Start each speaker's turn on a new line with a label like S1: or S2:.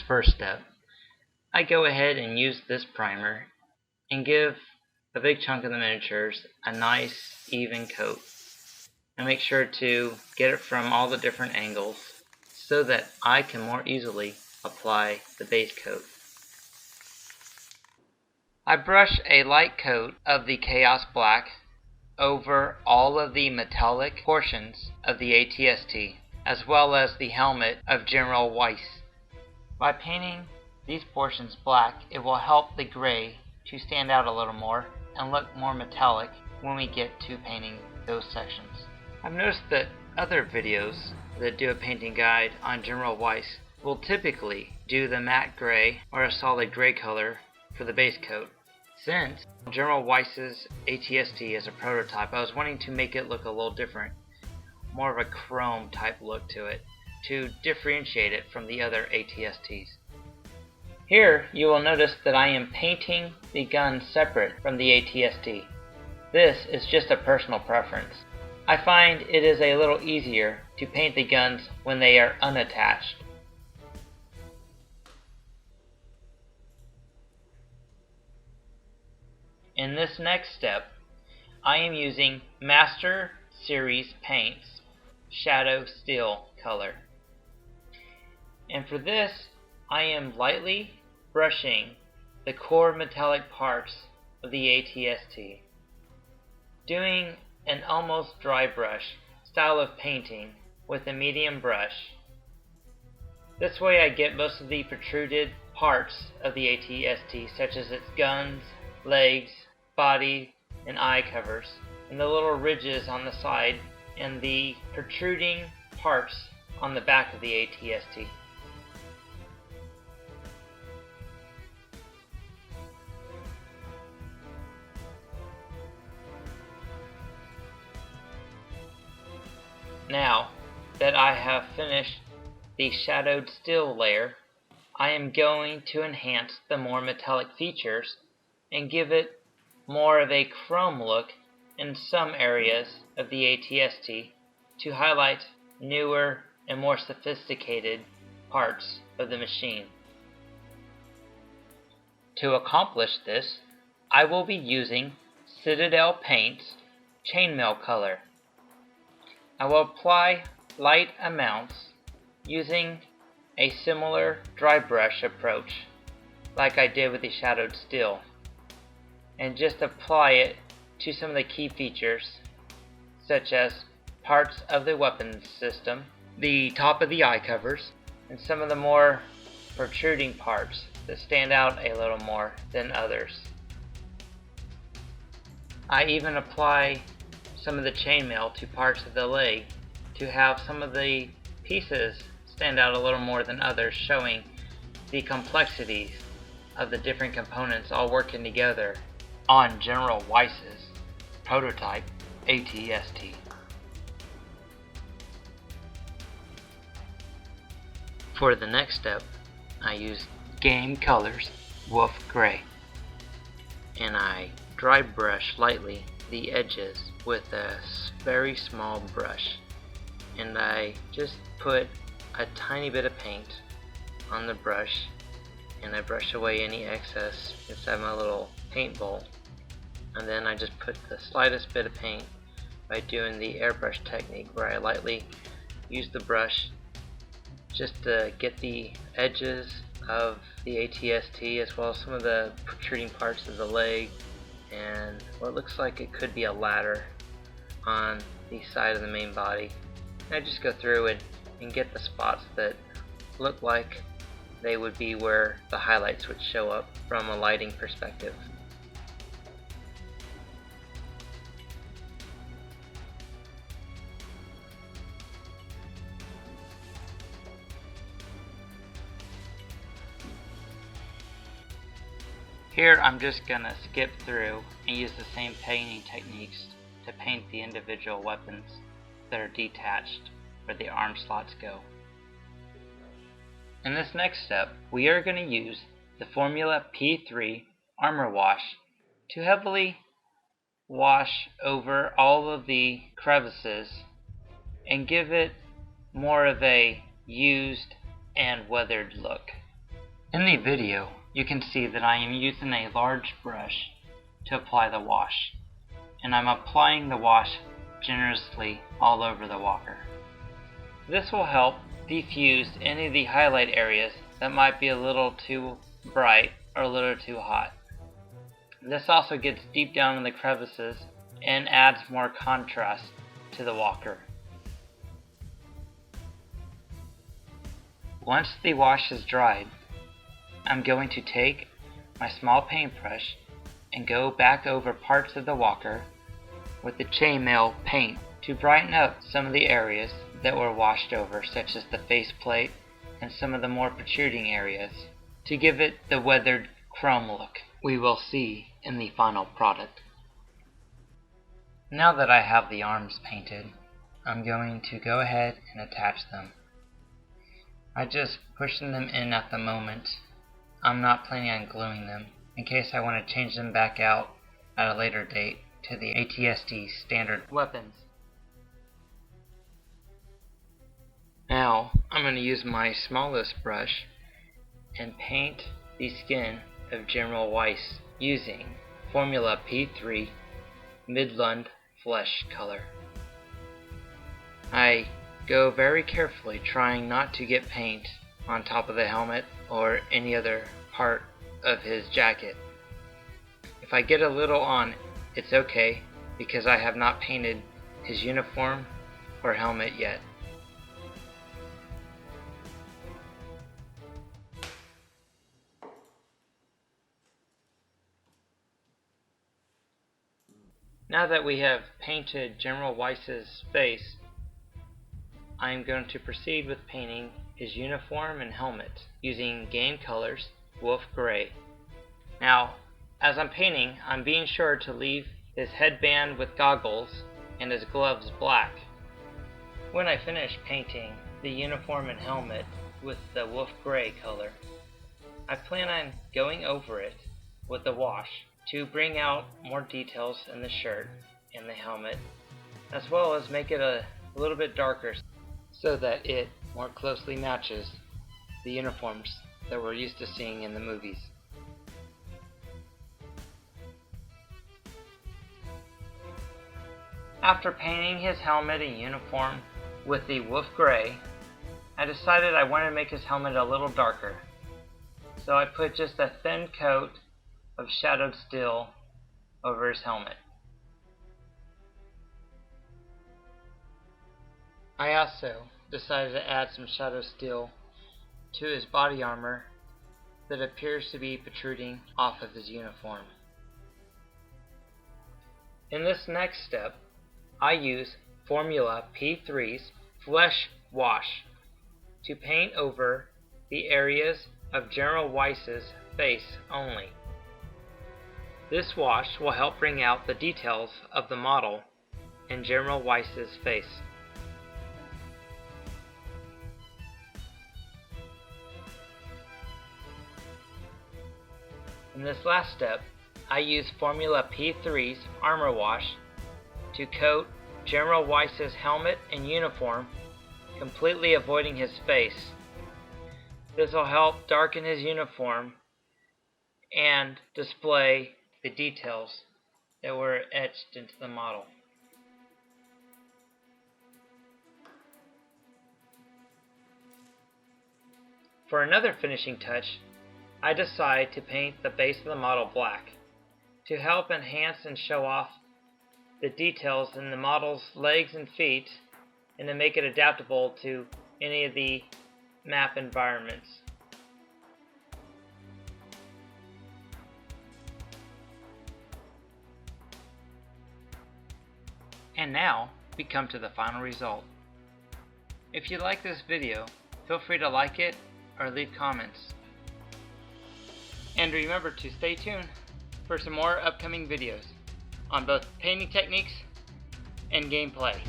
S1: first step, I go ahead and use this primer and give a big chunk of the miniatures a nice even coat. And make sure to get it from all the different angles so that I can more easily apply the base coat. I brush a light coat of the Chaos Black over all of the metallic portions of the AT-ST, as well as the helmet of General Weiss. By painting these portions black, it will help the gray to stand out a little more and look more metallic when we get to painting those sections. I've noticed that other videos that do a painting guide on General Weiss will typically do the matte gray or a solid gray color for the base coat. Since General Weiss's AT-ST is a prototype, I was wanting to make it look a little different, more of a chrome type look to it, to differentiate it from the other AT-STs. Here you will notice that I am painting the gun separate from the AT-ST. This is just a personal preference. I find it is a little easier to paint the guns when they are unattached. In this next step, I am using Master Series Paints Shadowed Steel color. And for this, I am lightly brushing the core metallic parts of the AT-ST, doing an almost dry brush style of painting with a medium brush. This way I get most of the protruded parts of the AT-ST, such as its guns, legs, body, and eye covers, and the little ridges on the side, and the protruding parts on the back of the AT-ST. Now that I have finished the shadowed steel layer, I am going to enhance the more metallic features and give it more of a chrome look in some areas of the AT-ST to highlight newer and more sophisticated parts of the machine. To accomplish this, I will be using Citadel Paint's Chainmail color. I will apply light amounts using a similar dry brush approach like I did with the shadowed steel, and just apply it to some of the key features such as parts of the weapons system, the top of the eye covers, and some of the more protruding parts that stand out a little more than others. I even apply some of the chainmail to parts of the leg to have some of the pieces stand out a little more than others, showing the complexities of the different components all working together on General Weiss's prototype AT-ST. For the next step, I use Game Colors Wolf Gray, and I dry brush lightly the edges with a very small brush, and I just put a tiny bit of paint on the brush, and I brush away any excess inside my little paint bowl, and then I just put the slightest bit of paint by doing the airbrush technique, where I lightly use the brush just to get the edges of the AT-ST as well as some of the protruding parts of the leg and what looks like it could be a ladder on the side of the main body. And I just go through it and get the spots that look like they would be where the highlights would show up from a lighting perspective. Here I'm just gonna skip through and use the same painting techniques to paint the individual weapons that are detached where the arm slots go. In this next step, we are going to use the Formula P3 Armor Wash to heavily wash over all of the crevices and give it more of a used and weathered look. In the video, you can see that I am using a large brush to apply the wash, and I'm applying the wash generously all over the walker. This will help diffuse any of the highlight areas that might be a little too bright or a little too hot. This also gets deep down in the crevices and adds more contrast to the walker. Once the wash is dried, I'm going to take my small paintbrush and go back over parts of the walker with the chainmail paint to brighten up some of the areas that were washed over, such as the faceplate and some of the more protruding areas, to give it the weathered chrome look we will see in the final product. Now that I have the arms painted, I'm going to go ahead and attach them. I'm just pushing them in at the moment. I'm not planning on gluing them, in case I want to change them back out at a later date to the AT-ST standard weapons. Now I'm going to use my smallest brush and paint the skin of General Weiss using Formula P3 Midlund flesh color. I go very carefully, trying not to get paint on top of the helmet or any other part of his jacket. If I get a little on, it's okay, because I have not painted his uniform or helmet yet. Now that we have painted General Weiss's face, I am going to proceed with painting his uniform and helmet using Game Colors Wolf Gray. Now, as I'm painting, I'm being sure to leave his headband with goggles and his gloves black. When I finish painting the uniform and helmet with the Wolf Gray color, I plan on going over it with the wash to bring out more details in the shirt and the helmet, as well as make it a little bit darker so that it more closely matches the uniforms that we're used to seeing in the movies. After painting his helmet and uniform with the Wolf Gray, I decided I wanted to make his helmet a little darker. So I put just a thin coat of Shadowed Steel over his helmet. I also decided to add some Shadowed Steel to his body armor that appears to be protruding off of his uniform. In this next step, I use Formula P3's Flesh Wash to paint over the areas of General Weiss's face only. This wash will help bring out the details of the model in General Weiss's face. In this last step, I use Formula P3's Armor Wash to coat General Weiss's helmet and uniform, completely avoiding his face. This will help darken his uniform and display the details that were etched into the model. For another finishing touch, I decide to paint the base of the model black to help enhance and show off the details in the model's legs and feet, and to make it adaptable to any of the map environments. And now we come to the final result. If you like this video, feel free to like it or leave comments. And remember to stay tuned for some more upcoming videos on both painting techniques and gameplay.